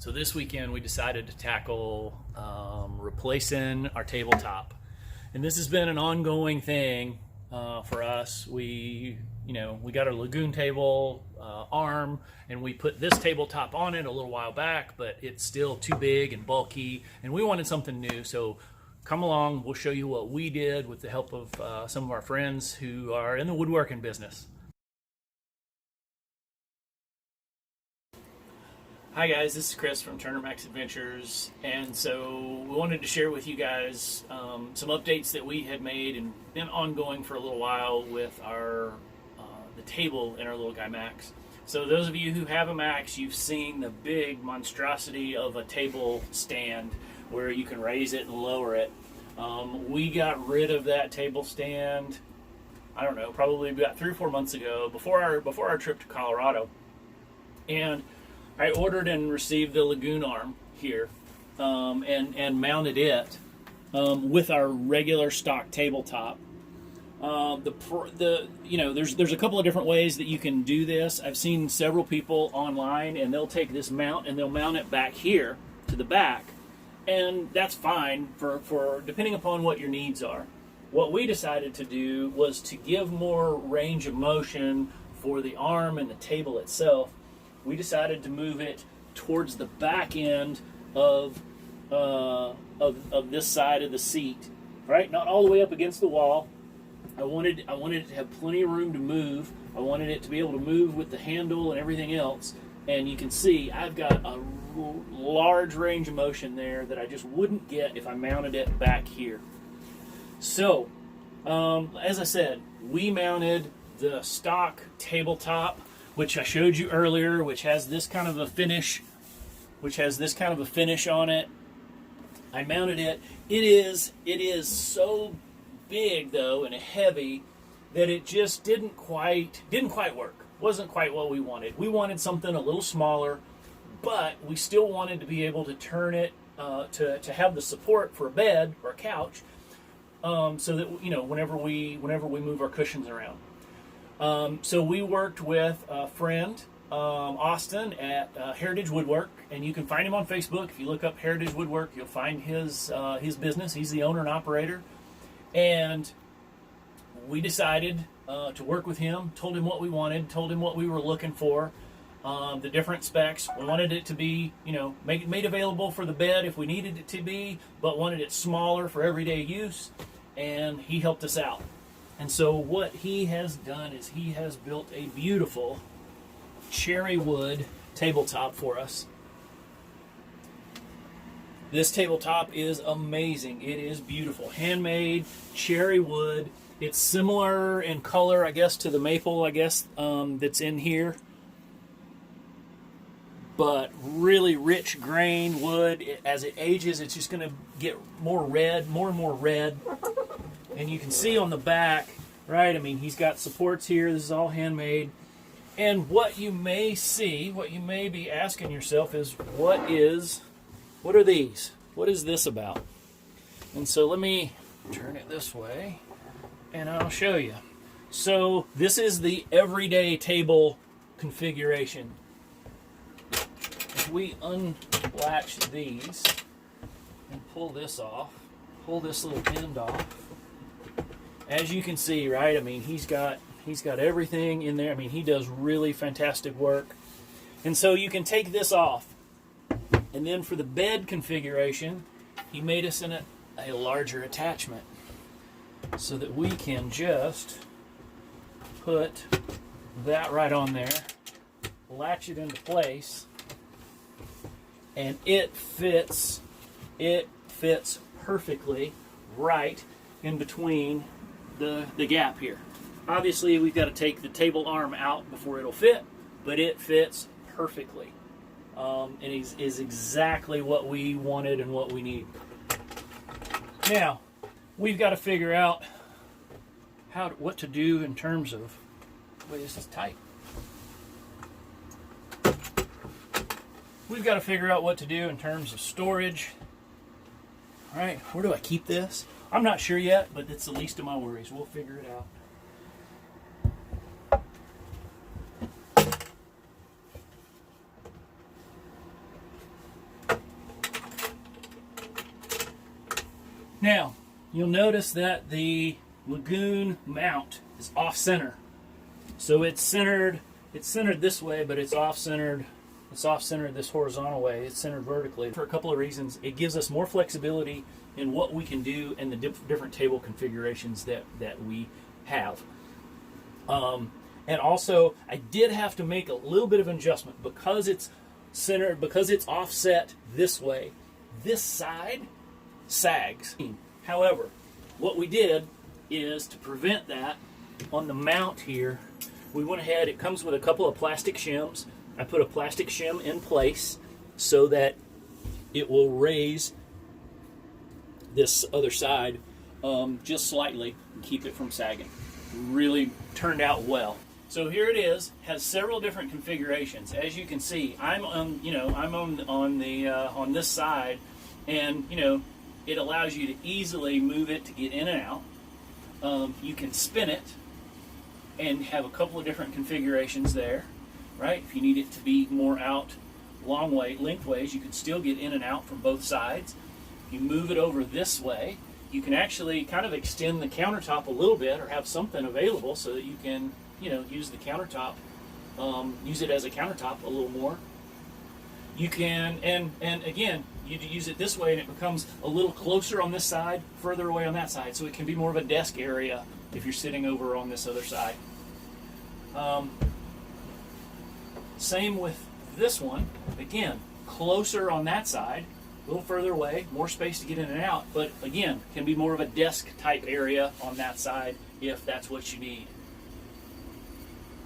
So this weekend we decided to tackle replacing our tabletop, and this has been an ongoing thing for us. We got our Lagoon table arm, and we put this tabletop on it a little while back, but it's still too big and bulky, and we wanted something new. So come along, we'll show you what we did with the help of some of our friends who are in the woodworking business. Hi guys, this is Chris from Turner Max Adventures, and so we wanted to share with you guys some updates that we had made and been ongoing for a little while with our the table in our little guy Max. So those of you who have a Max, you've seen the big monstrosity of a table stand where you can raise it and lower it. We got rid of that table stand, I don't know, probably about 3 or 4 months ago, before our trip to Colorado, and I ordered and received the Lagoon arm here, and mounted it with our regular stock tabletop. There's a couple of different ways that you can do this. I've seen several people online, and they'll take this mount and they'll mount it back here to the back, and that's fine for depending upon what your needs are. What we decided to do was to give more range of motion for the arm and the table itself. We decided to move it towards the back end of this side of the seat, right? Not all the way up against the wall. I wanted it to have plenty of room to move. I wanted it to be able to move with the handle and everything else. And you can see I've got a large range of motion there that I just wouldn't get if I mounted it back here. So, as I said, we mounted the stock tabletop, which I showed you earlier, which has this kind of a finish, on it. I mounted it. It is so big though and heavy that it just didn't quite work. Wasn't quite what we wanted. We wanted something a little smaller, but we still wanted to be able to turn it to have the support for a bed or a couch, so that whenever we move our cushions around. So we worked with a friend, Austin, at Heritage Woodwork, and you can find him on Facebook. If you look up Heritage Woodwork, you'll find his business. He's the owner and operator, and we decided to work with him. Told him what we wanted. Told him what we were looking for, the different specs. We wanted it to be, made available for the bed if we needed it to be, but wanted it smaller for everyday use, and he helped us out. And so what he has done is he has built a beautiful Cherrywood tabletop for us. This tabletop is amazing. It is beautiful. Handmade, cherry wood. It's similar in color, I guess, to the maple, that's in here. But really rich grain wood. As it ages, it's just going to get more and more red. And you can see on the back, right, I mean, he's got supports here. This is all handmade. And what you may be asking yourself is, what are these? What is this about? And so let me turn it this way, and I'll show you. So this is the everyday table configuration. If we unlatch these and pull this off, pull this little end off, as you can see, right, I mean, he's got everything in there. I mean, he does really fantastic work. And so you can take this off. And then for the bed configuration, he made us in a larger attachment so that we can just put that right on there, latch it into place, and it fits perfectly right in between the gap here. Obviously, we've got to take the table arm out before it'll fit, but it fits perfectly. And is exactly what we wanted and what we need. Now, we've got to figure out what to do in terms of, wait, this is tight. We've got to figure out what to do in terms of storage. All right, where do I keep this? I'm not sure yet, but it's the least of my worries. We'll figure it out. Now, you'll notice that the Lagoon Mount is off-center. So it's centered this way, but it's off-centered. It's off-centered this horizontal way. It's centered vertically. For a couple of reasons, it gives us more flexibility in what we can do and the different table configurations that we have. And also, I did have to make a little bit of an adjustment because it's centered, because it's offset this way. This side sags. However, what we did is to prevent that on the mount here, we went ahead, it comes with a couple of plastic shims. I put a plastic shim in place so that it will raise this other side just slightly and keep it from sagging. Really turned out well. So here it is, has several different configurations. As you can see, I'm on this side, and it allows you to easily move it to get in and out. You can spin it and have a couple of different configurations there, right? If you need it to be more out lengthways, you can still get in and out from both sides. If you move it over this way, you can actually kind of extend the countertop a little bit, or have something available so that you can, use the countertop, use it as a countertop a little more. You can, and again, you use it this way and it becomes a little closer on this side, further away on that side, so it can be more of a desk area if you're sitting over on this other side. Same with this one. Again, closer on that side, a little further away, more space to get in and out, but again, can be more of a desk type area on that side if that's what you need.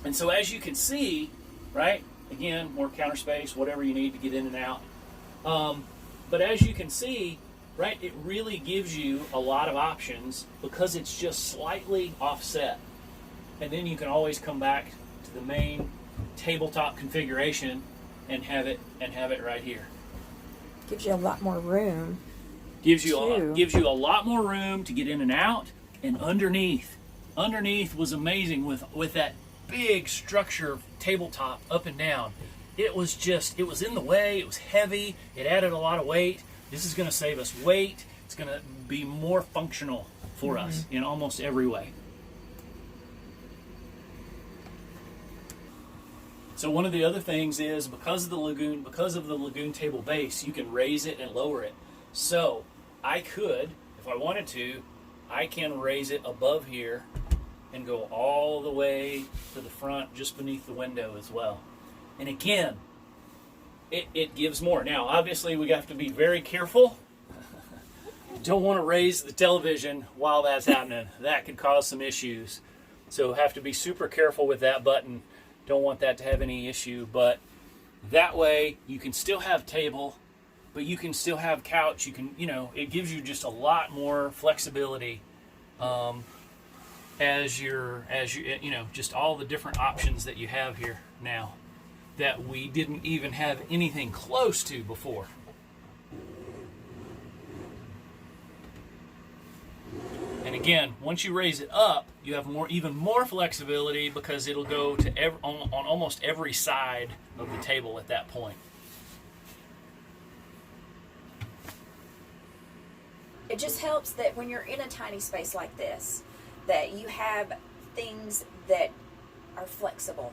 And so as you can see, right, again, more counter space, whatever you need to get in and out. But as you can see, right, it really gives you a lot of options because it's just slightly offset. And then you can always come back to the main tabletop configuration and have it right here. Gives you a lot more room. Gives you a lot more room to get in and out. And underneath was amazing with that big structure tabletop up and down. It was in the way, it was heavy, it added a lot of weight. This is going to save us weight. It's going to be more functional for us in almost every way. So one of the other things is because of the Lagoon table base, you can raise it and lower it. So I could, if I wanted to, I can raise it above here and go all the way to the front just beneath the window as well. And again, it gives more. Now, obviously, we have to be very careful. Don't want to raise the television while that's happening. That could cause some issues. So have to be super careful with that button. Don't want that to have any issue. But that way, you can still have table, but you can still have couch. You can, it gives you just a lot more flexibility as you just all the different options that you have here now that we didn't even have anything close to before. And again, once you raise it up, you have even more flexibility because it'll go to on almost every side of the table at that point. It just helps that when you're in a tiny space like this, that you have things that are flexible,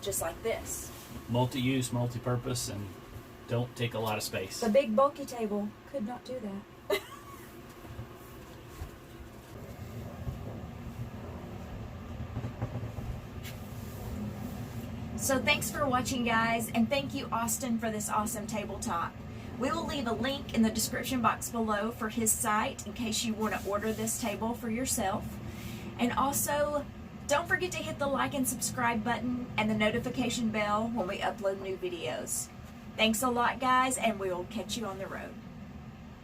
just like this. Multi-use, multi-purpose, and don't take a lot of space. The big bulky table could not do that. So thanks for watching, guys, and thank you, Austin, for this awesome tabletop. We will leave a link in the description box below for his site in case you want to order this table for yourself. And also, don't forget to hit the like and subscribe button and the notification bell when we upload new videos. Thanks a lot, guys, and we will catch you on the road.